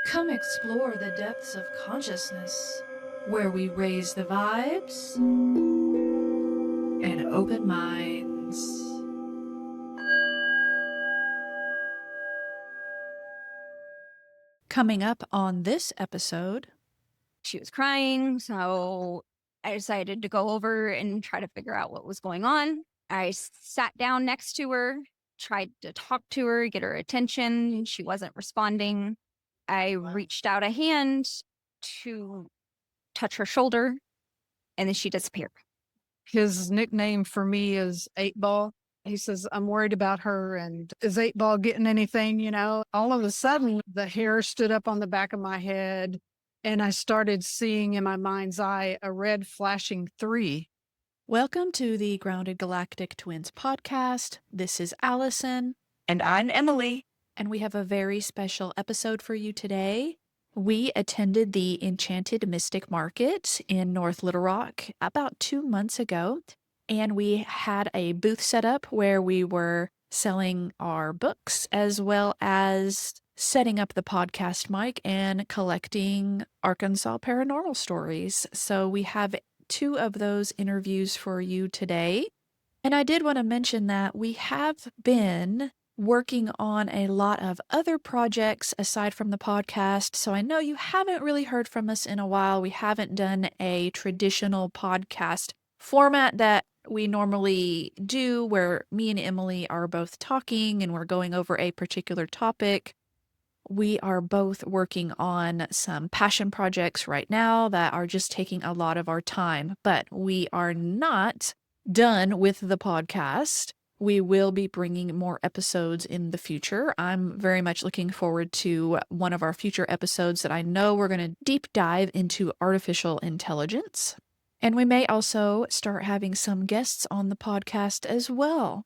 Come explore the depths of consciousness, where we raise the vibes and open minds. Coming up on this episode, She was crying, so I decided to go over and try to figure out what was going on. I sat down next to her, tried to talk to her, get her attention. She wasn't responding. I reached out a hand to touch her shoulder, and then she disappeared. His nickname for me is 8 Ball. He says, I'm worried about her. And is 8 Ball getting anything? All of a sudden, the hair stood up on the back of my head. And I started seeing in my mind's eye a red flashing 3. welcome to the Grounded Galactic Twins podcast. This is Allison. And I'm Emily. And we have a very special episode for you today. We attended the Enchanted Mystic Market in North Little Rock about 2 months ago, and we had a booth set up where we were selling our books as well as setting up the podcast mic and collecting Arkansas Paranormal stories. So we have 2 of those interviews for you today. And I did want to mention that we have been working on a lot of other projects aside from the podcast. So I know you haven't really heard from us in a while. We haven't done a traditional podcast format that we normally do, where me and Emily are both talking and we're going over a particular topic. We are both working on some passion projects right now that are just taking a lot of our time, but we are not done with the podcast. We will be bringing more episodes in the future. I'm very much looking forward to one of our future episodes that I know we're going to deep dive into artificial intelligence. And we may also start having some guests on the podcast as well.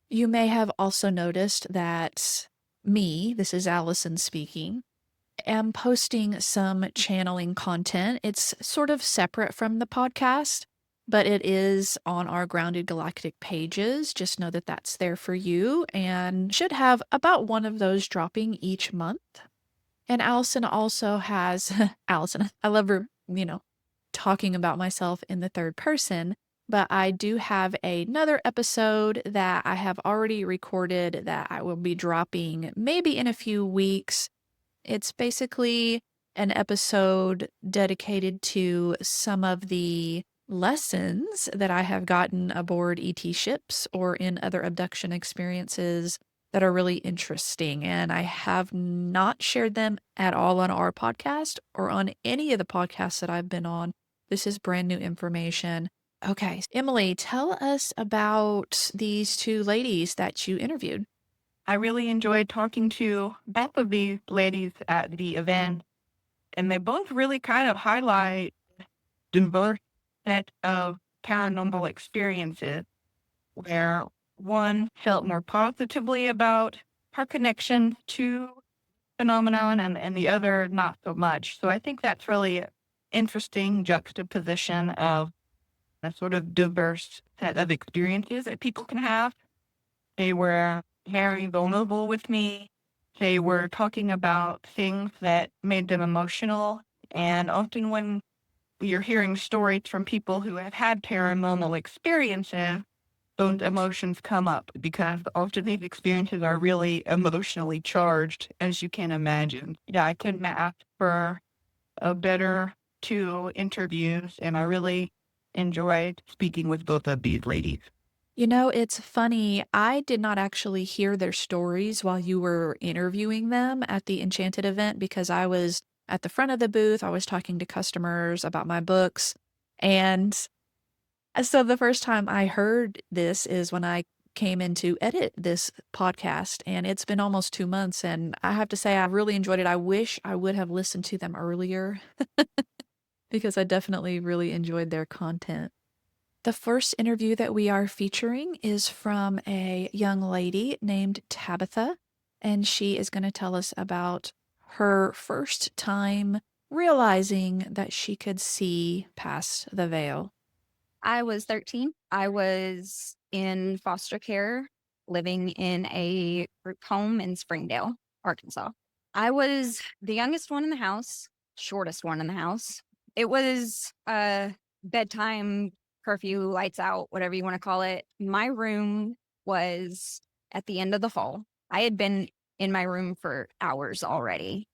You may have also noticed that this is Allison speaking, am posting some channeling content. It's sort of separate from the podcast, but it is on our Grounded Galactic pages. Just know that that's there for you and should have about one of those dropping each month. And Allison also has, Allison, I love her, talking about myself in the third person, but I do have another episode that I have already recorded that I will be dropping maybe in a few weeks. It's basically an episode dedicated to some of the lessons that I have gotten aboard ET ships or in other abduction experiences that are really interesting. And I have not shared them at all on our podcast or on any of the podcasts that I've been on. This is brand new information. Okay, Emily, tell us about these 2 ladies that you interviewed. I really enjoyed talking to both of these ladies at the event, and they both really kind of highlight diverse set of paranormal experiences, where one felt more positively about her connection to phenomenon and the other not so much. So I think that's really an interesting juxtaposition of a sort of diverse set of experiences that people can have. They were very vulnerable with me. They were talking about things that made them emotional. And often when you're hearing stories from people who have had paranormal experiences, those emotions come up because often these experiences are really emotionally charged, as you can imagine. Yeah, I couldn't ask for a better 2 interviews, and I really enjoyed speaking with both of these ladies. It's funny. I did not actually hear their stories while you were interviewing them at the Enchanted event because I was at the front of the booth. I was talking to customers about my books. And so the first time I heard this is when I came in to edit this podcast, and it's been almost 2 months. And I have to say, I really enjoyed it. I wish I would have listened to them earlier because I definitely really enjoyed their content. The first interview that we are featuring is from a young lady named Tabitha, and she is going to tell us about her first time realizing that she could see past the veil. I was 13. I was in foster care, living in a group home in Springdale, Arkansas. I was the youngest one in the house, shortest one in the house. It was bedtime, curfew, lights out, whatever you want to call it. My room was at the end of the hall. I had been in my room for hours already.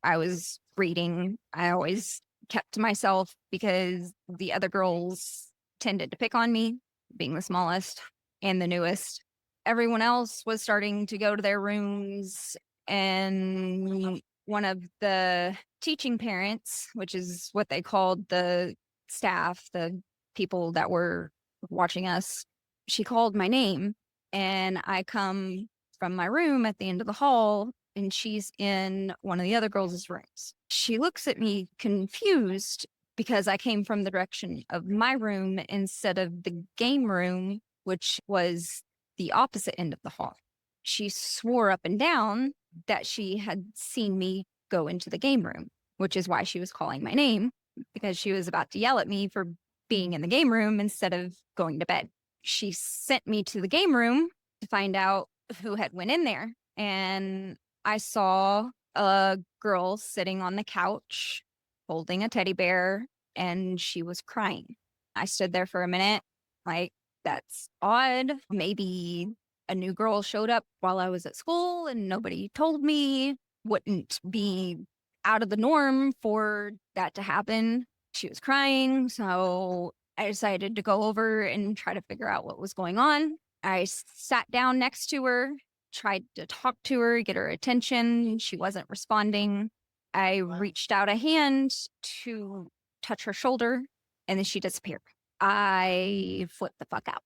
I was reading. I always kept to myself because the other girls tended to pick on me, being the smallest and the newest. Everyone else was starting to go to their rooms, and one of the teaching parents, which is what they called the staff, the people that were watching us, she called my name, and I come from my room at the end of the hall, and she's in one of the other girls' rooms. She looks at me confused because I came from the direction of my room instead of the game room, which was the opposite end of the hall. She swore up and down that she had seen me go into the game room, which is why she was calling my name, because she was about to yell at me for being in the game room instead of going to bed. She sent me to the game room to find out who had went in there. And I saw a girl sitting on the couch holding a teddy bear, and she was crying. I stood there for a minute, like, that's odd. Maybe a new girl showed up while I was at school and nobody told me. Wouldn't be out of the norm for that to happen. She was crying, so I decided to go over and try to figure out what was going on. I sat down next to her, tried to talk to her, get her attention. She wasn't responding. I reached out a hand to touch her shoulder, and then she disappeared. I flipped the fuck out.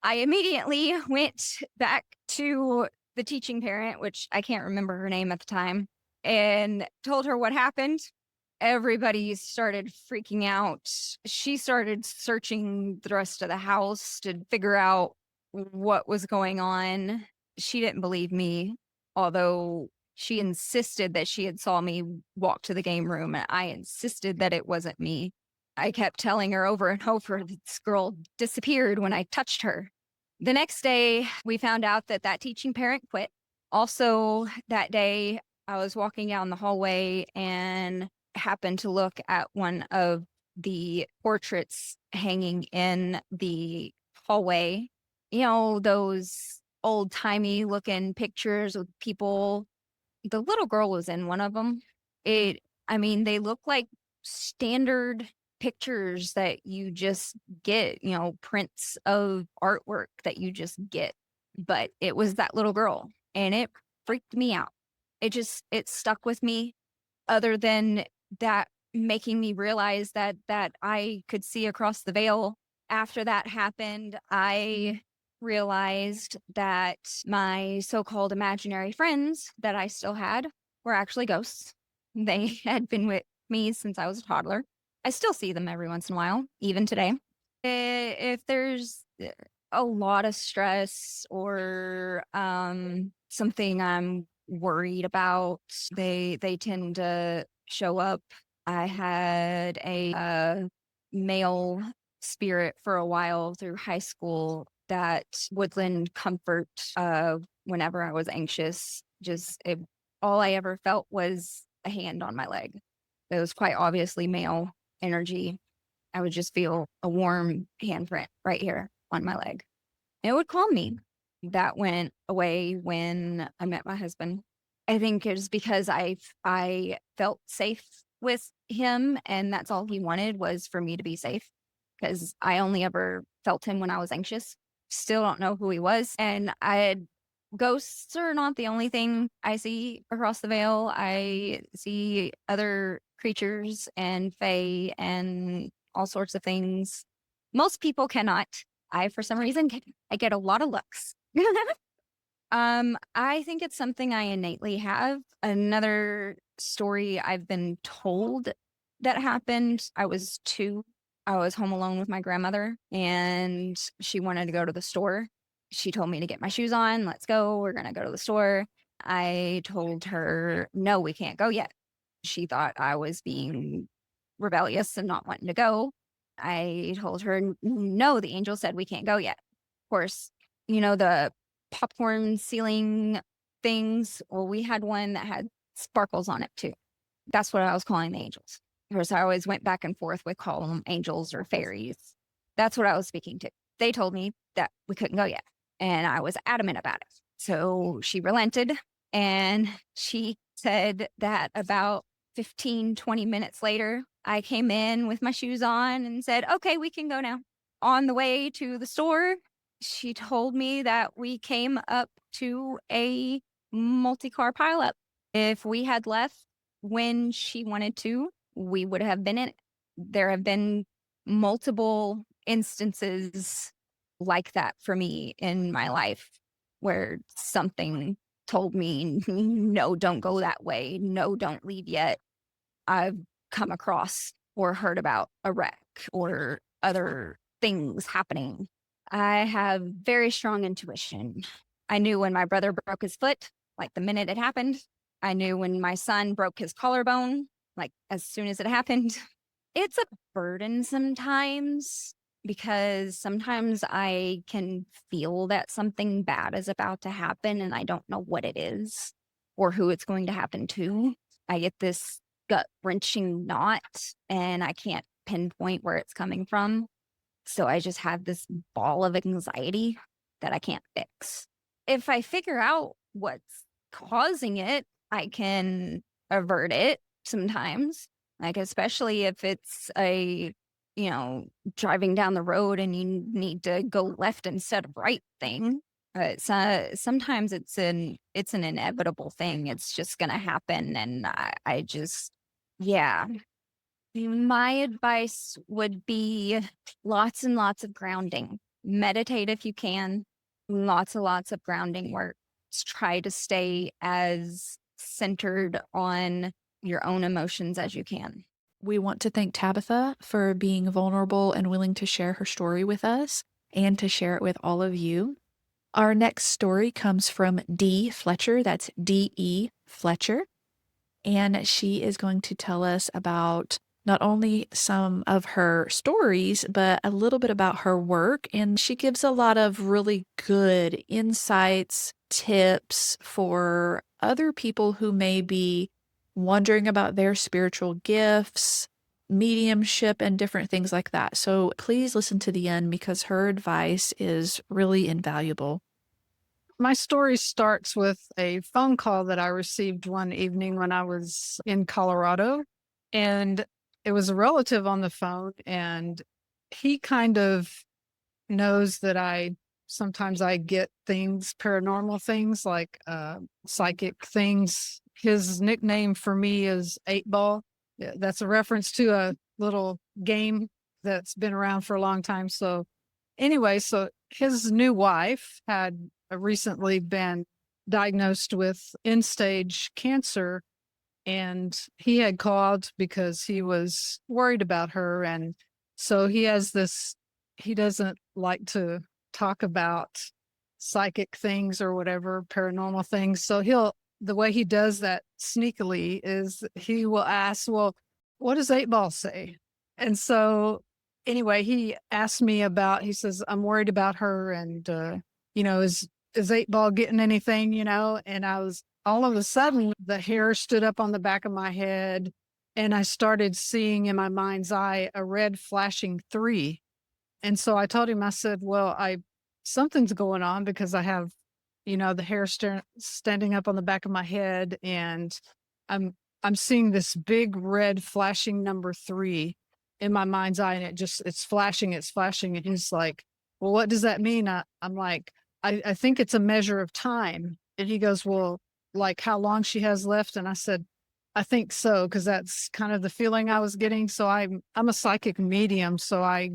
I immediately went back to the teaching parent, which I can't remember her name at the time, and told her what happened. Everybody started freaking out. She started searching the rest of the house to figure out what was going on. She didn't believe me, although she insisted that she had saw me walk to the game room, and I insisted that it wasn't me. I kept telling her over and over this girl disappeared when I touched her. The next day, we found out that that teaching parent quit. Also, that day, I was walking down the hallway and happened to look at one of the portraits hanging in the hallway. You know, those old-timey looking pictures with people. The little girl was in one of them. They look like standard pictures that you just get, prints of artwork that you just get. But it was that little girl, and it freaked me out. It stuck with me, other than that making me realize that I could see across the veil. After that happened, I realized that my so-called imaginary friends that I still had were actually ghosts. They had been with me since I was a toddler. I still see them every once in a while, even today. If there's a lot of stress or something I'm worried about, they tend to show up. I had a male spirit for a while through high school that would lend comfort whenever I was anxious. All I ever felt was a hand on my leg. It was quite obviously male energy. I would just feel a warm handprint right here on my leg. It would calm me. That went away when I met my husband. I think it was because I felt safe with him, and that's all he wanted was for me to be safe, because I only ever felt him when I was anxious. Still don't know who he was. And ghosts are not the only thing I see across the veil. I see other creatures and fae and all sorts of things. Most people cannot. I, for some reason, I get a lot of looks. I think it's something I innately have. Another story I've been told that happened, I was 2. I was home alone with my grandmother, and she wanted to go to the store. She told me to get my shoes on. Let's go. We're going to go to the store. I told her, no, we can't go yet. She thought I was being rebellious and not wanting to go. I told her, no, the angel said we can't go yet. Of course, the popcorn ceiling things. Well, we had one that had sparkles on it too. That's what I was calling the angels. Of course, I always went back and forth with calling them angels or fairies. That's what I was speaking to. They told me that we couldn't go yet, and I was adamant about it. So she relented, and she said that about 15, 20 minutes later, I came in with my shoes on and said, okay, we can go now. On the way to the store, she told me that we came up to a multi-car pileup. If we had left when she wanted to, we would have been in it. There have been multiple instances like that for me in my life where something told me, no, don't go that way. No, don't leave yet. I've come across or heard about a wreck or other things happening. I have very strong intuition. I knew when my brother broke his foot, like the minute it happened. I knew when my son broke his collarbone, like as soon as it happened. It's a burden sometimes because sometimes I can feel that something bad is about to happen and I don't know what it is or who it's going to happen to. I get this gut-wrenching knot and I can't pinpoint where it's coming from. So I just have this ball of anxiety that I can't fix. If I figure out what's causing it, I can avert it sometimes. Like, especially if it's driving down the road and you need to go left instead of right thing. Sometimes it's an inevitable thing. It's just going to happen. And I just, yeah. My advice would be lots and lots of grounding. Meditate if you can. Lots and lots of grounding work. Try to stay as centered on your own emotions as you can. We want to thank Tabitha for being vulnerable and willing to share her story with us and to share it with all of you. Our next story comes from D. Fletcher. That's D.E. Fletcher. And she is going to tell us about not only some of her stories, but a little bit about her work. And she gives a lot of really good insights, tips for other people who may be wondering about their spiritual gifts, mediumship, and different things like that. So please listen to the end because her advice is really invaluable. My story starts with a phone call that I received one evening when I was in Colorado, and it was a relative on the phone, and he kind of knows that sometimes I get things, paranormal things like psychic things. His nickname for me is 8-Ball. That's a reference to a little game that's been around for a long time. So anyway, so his new wife had recently been diagnosed with end-stage cancer, and he had called because he was worried about her. And so he doesn't like to talk about psychic things or whatever, paranormal things. So the way he does that sneakily is he will ask, well, what does 8-Ball say? And so anyway, he asked me he says, I'm worried about her. And, is 8-Ball getting anything, And all of a sudden the hair stood up on the back of my head and I started seeing in my mind's eye a red flashing 3. And so I told him, I said, well, something's going on because I have, the hair standing up on the back of my head, and I'm seeing this big red flashing number 3 in my mind's eye, and it's flashing. And he's like, well, what does that mean? I'm like, I think it's a measure of time. And he goes, well, like how long she has left? And I said, I think so, because that's kind of the feeling I was getting. So I'm a psychic medium, so I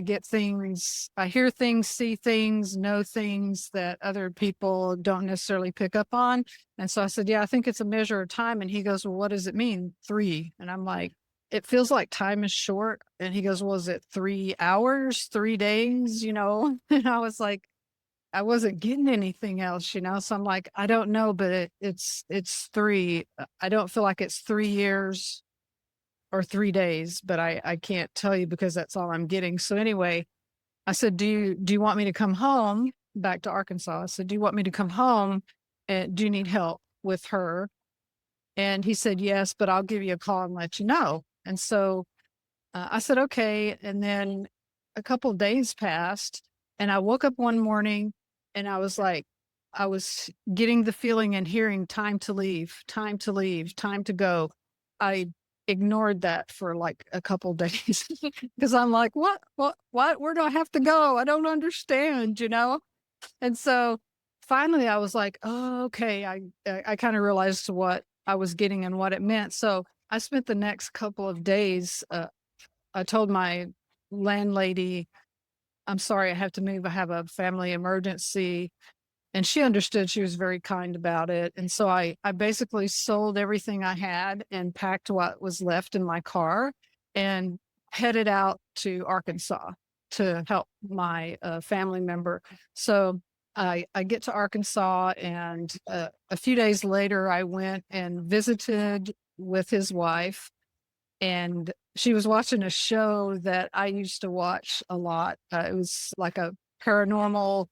get things, I hear things, see things, know things that other people don't necessarily pick up on. And so I said, yeah, I think it's a measure of time. And he goes, well, what does it mean? 3. And I'm like, it feels like time is short. And he goes, well, is it 3 hours, 3 days, And I was like, I wasn't getting anything else, So I'm like, I don't know, but it's 3. I don't feel like it's 3 years or 3 days, but I can't tell you because that's all I'm getting. So anyway, I said, do you want me to come home back to Arkansas? I said, do you want me to come home? And do you need help with her? And he said, yes, but I'll give you a call and let you know. And so I said, okay. And then a couple of days passed, and I woke up one morning and I was like, I was getting the feeling and hearing time to leave, time to leave, time to go. I ignored that for like a couple of days because I'm like, what, where do I have to go? I don't understand, you know? And so finally I was like, oh, okay. I kind of realized what I was getting and what it meant. So I spent the next couple of days, I told my landlady, I'm sorry, I have to move. I have a family emergency. And she understood. She was very kind about it. And so I basically sold everything I had and packed what was left in my car and headed out to Arkansas to help my family member. So I get to Arkansas, and a few days later, I went and visited with his wife, and she was watching a show that I used to watch a lot. It was like a paranormal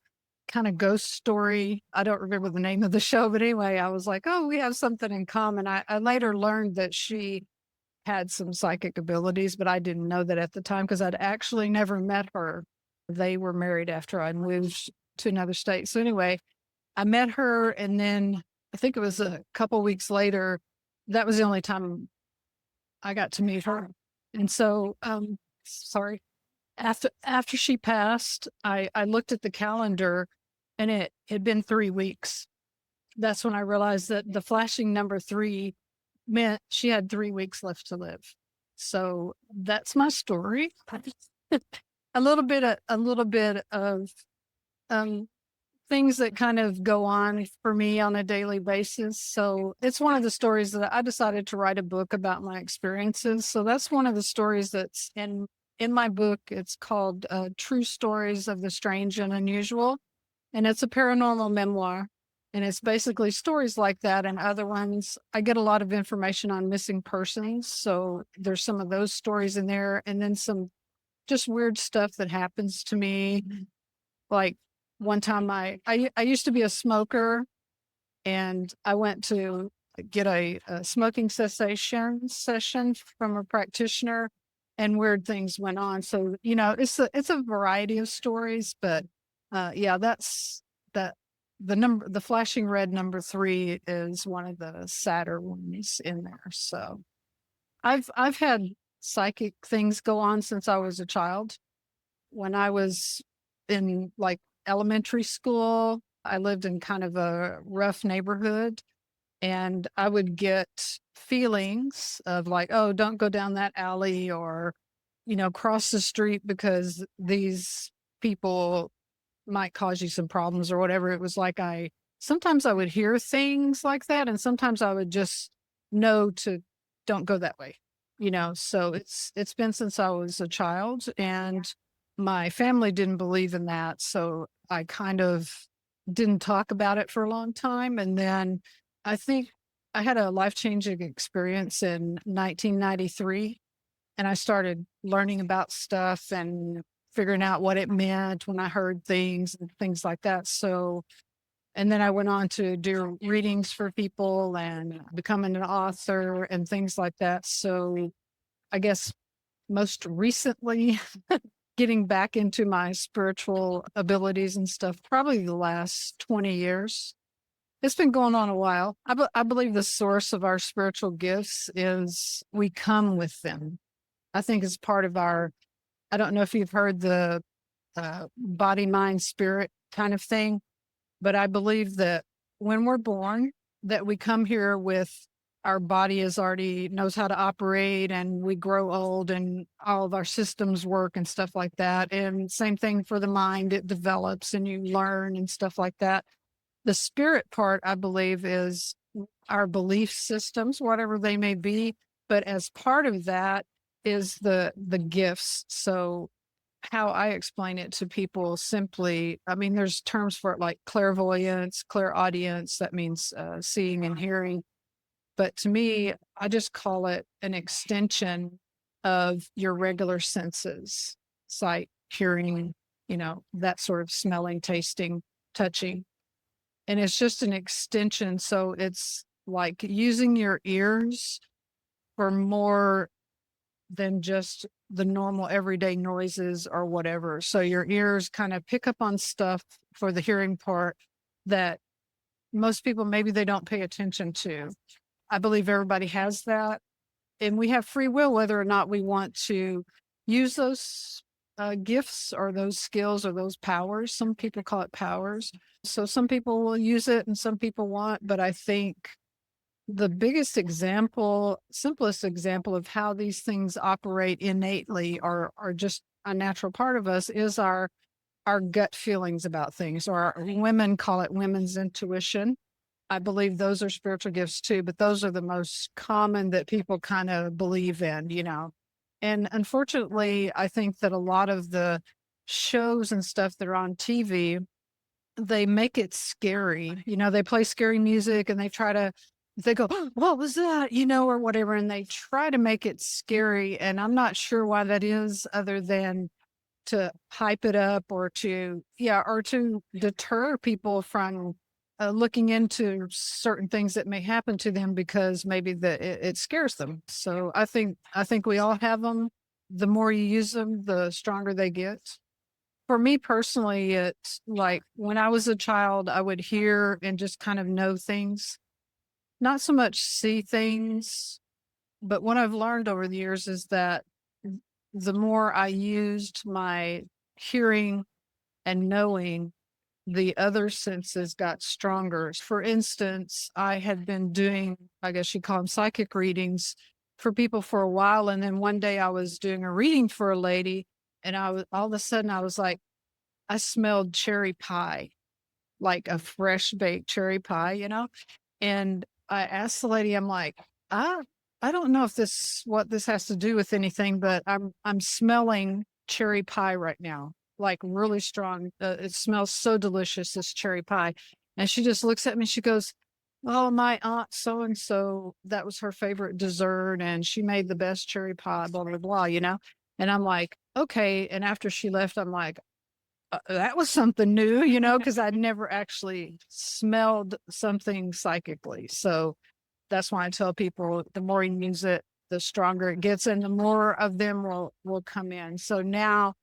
kind of ghost story. I don't remember the name of the show, but anyway, I was like, oh, we have something in common. I later learned that she had some psychic abilities, but I didn't know that at the time because I'd actually never met her. They were married after I moved to another state. So anyway, I met her, and then I think it was a couple weeks later, that was the only time I got to meet her. And so, sorry, after she passed, I looked at the calendar, and it had been 3 weeks. That's when I realized that the flashing number 3 meant she had 3 weeks left to live. So that's my story. A little bit of um, things that kind of go on for me on a daily basis. So it's one of the stories that I decided to write a book about my experiences. So that's one of the stories that's in my book. It's called True Stories of the Strange and Unusual. And it's a paranormal memoir. And it's basically stories like that and other ones. I get a lot of information on missing persons. So there's some of those stories in there. And then some just weird stuff that happens to me. Like one time I used to be a smoker, and I went to get a smoking cessation session from a practitioner, and weird things went on. So, you know, it's a variety of stories, but yeah, that's that. The flashing red number 3 is one of the sadder ones in there. So I've had psychic things go on since I was a child. When I was in like elementary school, I lived in kind of a rough neighborhood, and I would get feelings of like, oh, don't go down that alley, or, you know, cross the street because these people might cause you some problems or whatever. It was like sometimes I would hear things like that, and sometimes I would just know to don't go that way, you know. So it's been since I was a child, and my family didn't believe in that. So I kind of didn't talk about it for a long time. And then I think I had a life-changing experience in 1993, and I started learning about stuff and figuring out what it meant when I heard things and things like that. So, and then I went on to do readings for people and becoming an author and things like that. So I guess most recently, getting back into my spiritual abilities and stuff, probably the last 20 years. It's been going on a while. I believe the source of our spiritual gifts is we come with them. I think it's part of I don't know if you've heard the body, mind, spirit kind of thing, but I believe that when we're born, that we come here with our body is already knows how to operate, and we grow old and all of our systems work and stuff like that. And same thing for the mind, it develops and you learn and stuff like that. The spirit part, I believe, is our belief systems, whatever they may be. But as part of that is the gifts. So how I explain it to people simply, I mean, there's terms for it like clairvoyance, clairaudience, that means seeing and hearing. But to me, I just call it an extension of your regular senses, sight, hearing, you know, that sort of smelling, tasting, touching. And it's just an extension. So it's like using your ears for more than just the normal everyday noises or whatever. So your ears kind of pick up on stuff for the hearing part that most people maybe they don't pay attention to. I believe everybody has that. And we have free will whether or not we want to use those gifts or those skills or those powers. Some people call it powers. So some people will use it and some people won't. But I think the biggest example, simplest example of how these things operate innately or are just a natural part of us is our gut feelings about things, or women call it women's intuition. I believe those are spiritual gifts too, but those are the most common that people kind of believe in, you know. And unfortunately, I think that a lot of the shows and stuff that are on TV, they make it scary. You know, they play scary music and they go, "Oh, what was that?" You know, or whatever. And they try to make it scary. And I'm not sure why that is, other than to hype it up or to deter people from looking into certain things that may happen to them because maybe it scares them. So I think we all have them. The more you use them, the stronger they get. For me personally, it's like when I was a child, I would hear and just kind of know things, not so much see things. But what I've learned over the years is that the more I used my hearing and knowing, the other senses got stronger. For instance, I had been doing, I guess you call them psychic readings for people for a while. And then one day I was doing a reading for a lady and all of a sudden I was like, I smelled cherry pie, like a fresh baked cherry pie, you know? And I asked the lady, I'm like, I don't know if what this has to do with anything, but I'm smelling cherry pie right now, like really strong. It smells so delicious, this cherry pie. And she just looks at me. She goes, "Oh, my aunt so and so, that was her favorite dessert, and she made the best cherry pie." Blah blah blah. You know. And I'm like, okay. And after she left, I'm like, that was something new, you know, because I'd never actually smelled something psychically. So that's why I tell people the more you use it, the stronger it gets and the more of them will come in. So now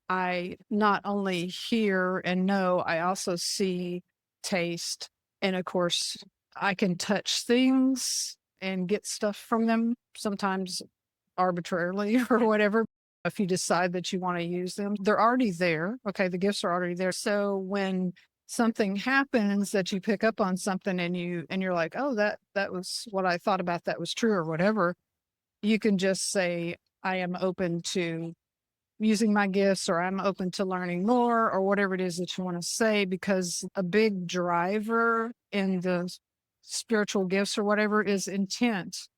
I not only hear and know, I also see, taste, and of course I can touch things and get stuff from them, sometimes arbitrarily or whatever. If you decide that you want to use them, they're already there. Okay, the gifts are already there. So when something happens that you pick up on something and you're like, "Oh, that was what I thought about, that was true," or whatever, you can just say, "I am open to using my gifts," or "I'm open to learning more," or whatever it is that you want to say, because a big driver in the spiritual gifts or whatever is intent.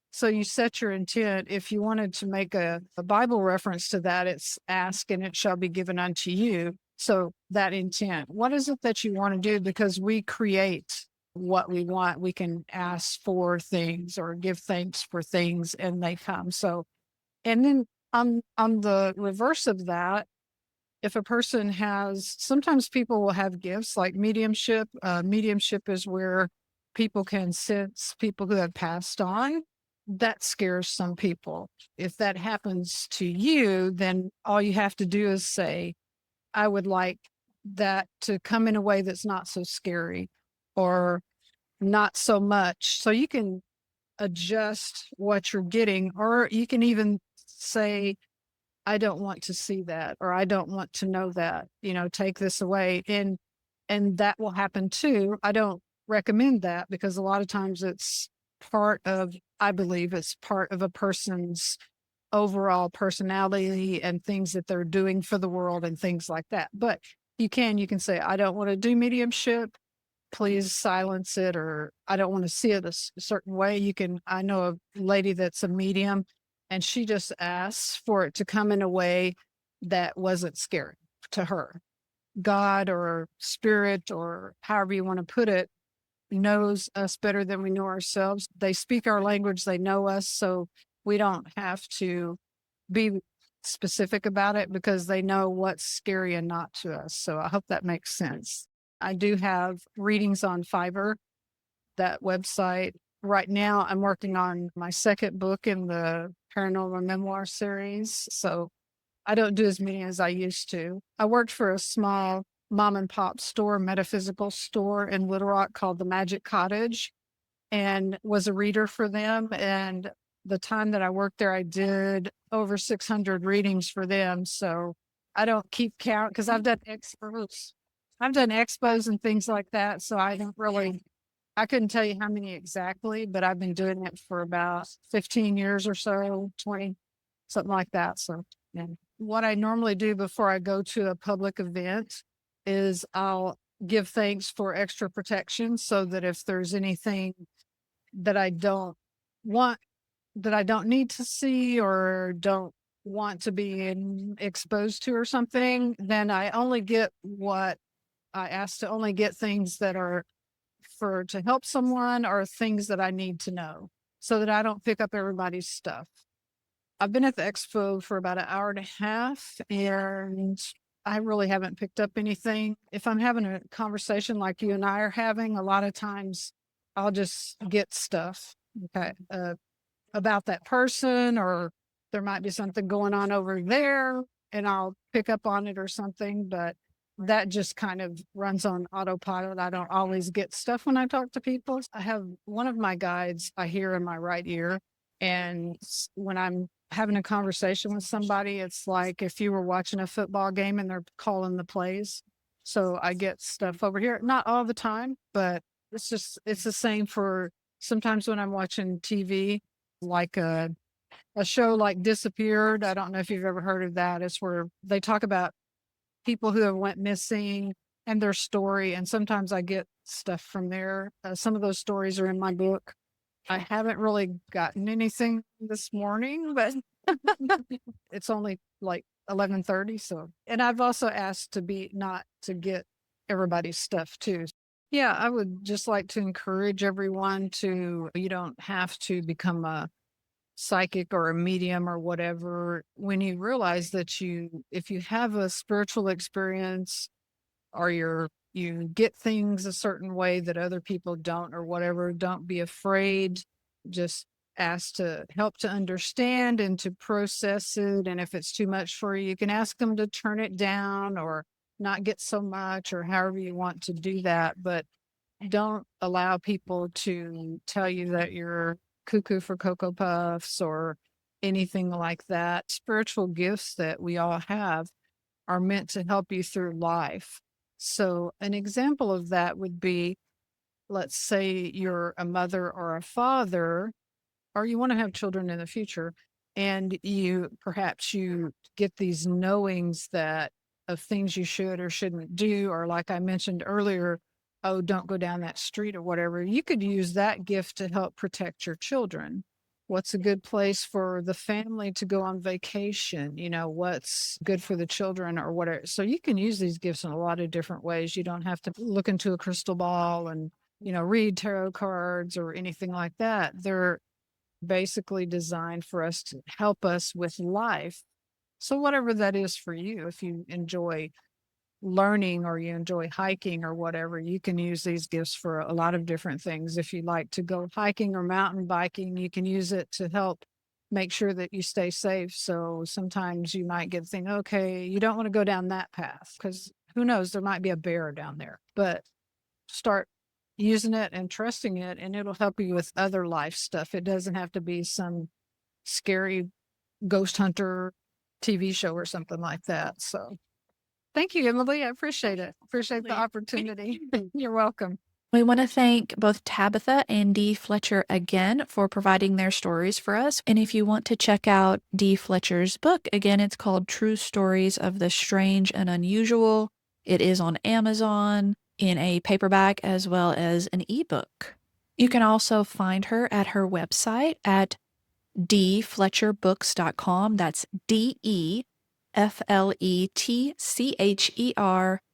So you set your intent. If you wanted to make a Bible reference to that, it's "ask and it shall be given unto you." So that intent, what is it that you want to do? Because we create what we want. We can ask for things or give thanks for things and they come. So, and then on the reverse of that, if a person sometimes people will have gifts like mediumship. Mediumship is where people can sense people who have passed on. That scares some people. If that happens to you, then all you have to do is say, "I would like that to come in a way that's not so scary or not so much." So you can adjust what you're getting, or you can even say, "I don't want to see that," or "I don't want to know that, take this away." And that will happen too. I don't recommend that because a lot of times I believe it's part of a person's overall personality and things that they're doing for the world and things like that. But you can say, "I don't want to do mediumship. Please silence it," or "I don't want to see it a certain way." I know a lady that's a medium and she just asks for it to come in a way that wasn't scary to her. God or spirit, or however you want to put it, knows us better than we know ourselves. They speak our language, they know us, so we don't have to be specific about it because they know what's scary and not to us. So I hope that makes sense. I do have readings on Fiverr, that website. Right now, I'm working on my second book in the paranormal memoir series. So I don't do as many as I used to. I worked for a small mom and pop store, metaphysical store in Little Rock called the Magic Cottage, and was a reader for them. And the time that I worked there, I did over 600 readings for them. So I don't keep count because I've done expos. I've done expos and things like that. So I don't really, I couldn't tell you how many exactly, but I've been doing it for about 15 years or so, 20, something like that. So, yeah. What I normally do before I go to a public event is I'll give thanks for extra protection so that if there's anything that I don't want, that I don't need to see or don't want to be exposed to or something, then I only get what I ask to only get things that are for to help someone or things that I need to know so that I don't pick up everybody's stuff. I've been at the expo for about an hour and a half and I really haven't picked up anything. If I'm having a conversation like you and I are having, a lot of times I'll just get stuff, okay, about that person, or there might be something going on over there and I'll pick up on it or something, but that just kind of runs on autopilot. I don't always get stuff when I talk to people. I have one of my guides I hear in my right ear. And when I'm having a conversation with somebody, it's like if you were watching a football game and they're calling the plays. So I get stuff over here, not all the time, but it's the same for sometimes when I'm watching TV, like a show like Disappeared. I don't know if you've ever heard of that. It's where they talk about people who have went missing and their story. And sometimes I get stuff from there. Some of those stories are in my book. I haven't really gotten anything this morning, but it's only like 11:30. So, and I've also asked to be not to get everybody's stuff too. Yeah, I would just like to encourage everyone to, you don't have to become a psychic or a medium or whatever. When you realize that if you have a spiritual experience or you get things a certain way that other people don't or whatever, don't be afraid. Just ask to help to understand and to process it. And if it's too much for you, you can ask them to turn it down or not get so much or however you want to do that. But don't allow people to tell you that you're cuckoo for Cocoa Puffs or anything like that. Spiritual gifts that we all have are meant to help you through life. So an example of that would be, let's say you're a mother or a father, or you want to have children in the future, and perhaps you get these knowings that of things you should or shouldn't do, or like I mentioned earlier, oh, don't go down that street or whatever. You could use that gift to help protect your children. What's a good place for the family to go on vacation? What's good for the children or whatever. So you can use these gifts in a lot of different ways. You don't have to look into a crystal ball and, read tarot cards or anything like that. They're basically designed for us to help us with life. So whatever that is for you, if you enjoy learning or you enjoy hiking or whatever, you can use these gifts for a lot of different things. If you like to go hiking or mountain biking, you can use it to help make sure that you stay safe. So sometimes you might get thinking, okay, you don't want to go down that path because who knows, there might be a bear down there. But start using it and trusting it, and it'll help you with other life stuff. It doesn't have to be some scary ghost hunter TV show or something like that. So thank you, Emily. I appreciate it. Appreciate the opportunity. You're welcome. We want to thank both Tabitha and Dee Fletcher again for providing their stories for us. And if you want to check out Dee Fletcher's book, again, it's called True Stories of the Strange and Unusual. It is on Amazon in a paperback as well as an ebook. You can also find her at her website at dfletcherbooks.com. That's DEFLETCHER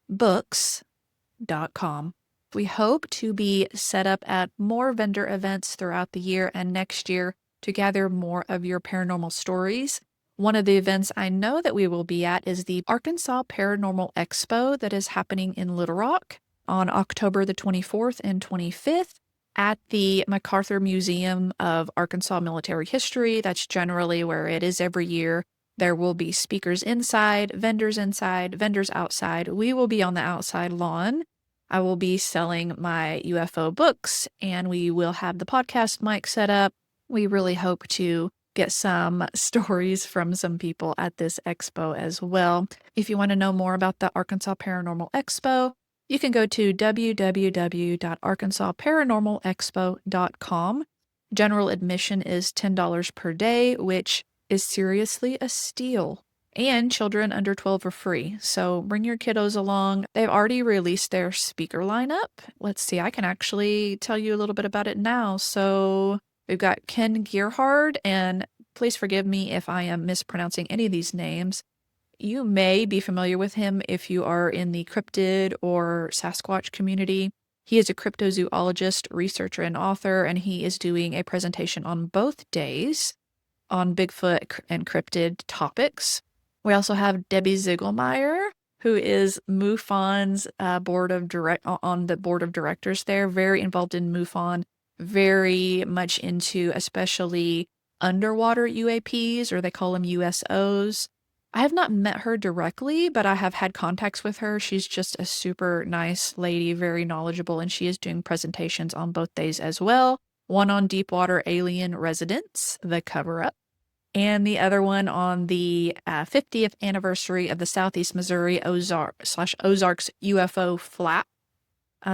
books.com. We hope to be set up at more vendor events throughout the year and next year to gather more of your paranormal stories. One of the events I know that we will be at is the Arkansas Paranormal Expo that is happening in Little Rock on October the 24th and 25th. at the MacArthur Museum of Arkansas Military History. That's generally where it is every year. There will be speakers inside, vendors outside. We will be on the outside lawn. I will be selling my UFO books, and we will have the podcast mic set up. We really hope to get some stories from some people at this expo as well. If you want to know more about the Arkansas Paranormal Expo, you can go to www.arkansasparanormalexpo.com. General admission is $10 per day, which is seriously a steal. And children under 12 are free. So bring your kiddos along. They've already released their speaker lineup. Let's see, I can actually tell you a little bit about it now. So we've got Ken Gerhard, and please forgive me if I am mispronouncing any of these names. You may be familiar with him if you are in the cryptid or Sasquatch community. He is a cryptozoologist, researcher, and author, and he is doing a presentation on both days on Bigfoot and cryptid topics. We also have Debbie Ziegelmeyer, who is MUFON's on the board of directors there, very involved in MUFON, very much into especially underwater UAPs, or they call them USOs. I have not met her directly, but I have had contacts with her. She's just a super nice lady, very knowledgeable, and she is doing presentations on both days as well. One on Deepwater Alien Residents, the cover-up, and the other one on the 50th anniversary of the Southeast Missouri Ozarks UFO flap.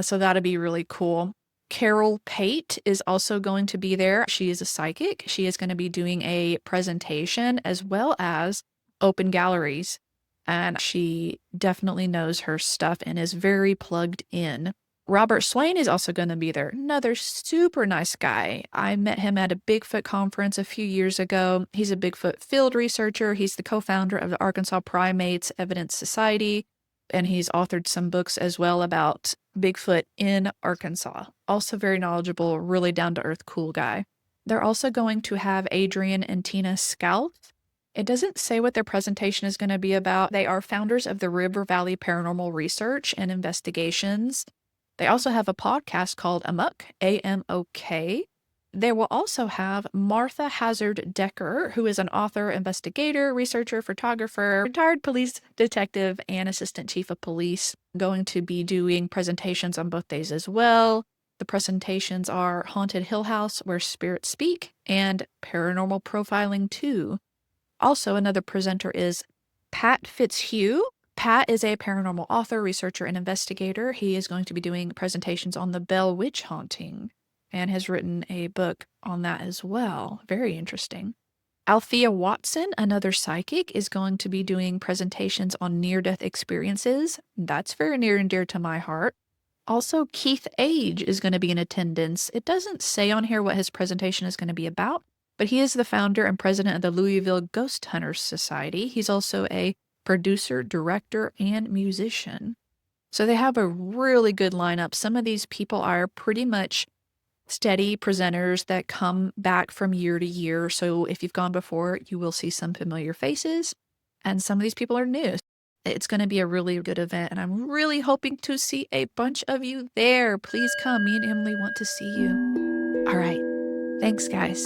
So that'll be really cool. Carol Pate is also going to be there. She is a psychic. She is going to be doing a presentation as well as open galleries. And she definitely knows her stuff and is very plugged in. Robert Swain is also going to be there. Another super nice guy. I met him at a Bigfoot conference a few years ago. He's a Bigfoot field researcher. He's the co-founder of the Arkansas Primates Evidence Society, and he's authored some books as well about Bigfoot in Arkansas. Also very knowledgeable, really down-to-earth, cool guy. They're also going to have Adrian and Tina Scalf. It doesn't say what their presentation is going to be about. They are founders of the River Valley Paranormal Research and Investigations. They also have a podcast called Amok, A-M-O-K. They will also have Martha Hazard Decker, who is an author, investigator, researcher, photographer, retired police detective, and assistant chief of police, going to be doing presentations on both days as well. The presentations are Haunted Hill House, Where Spirits Speak, and Paranormal Profiling 2. Also, another presenter is Pat Fitzhugh. Pat is a paranormal author, researcher, and investigator. He is going to be doing presentations on the Bell Witch haunting and has written a book on that as well. Very interesting. Althea Watson, another psychic, is going to be doing presentations on near-death experiences. That's very near and dear to my heart. Also, Keith Age is going to be in attendance. It doesn't say on here what his presentation is going to be about, but he is the founder and president of the Louisville Ghost Hunters Society. He's also a producer, director, and musician. So they have a really good lineup. Some of these people are pretty much steady presenters that come back from year to year. So if you've gone before, you will see some familiar faces. And some of these people are new. It's going to be a really good event, and I'm really hoping to see a bunch of you there. Please come. Me and Emily want to see you. All right. Thanks, guys.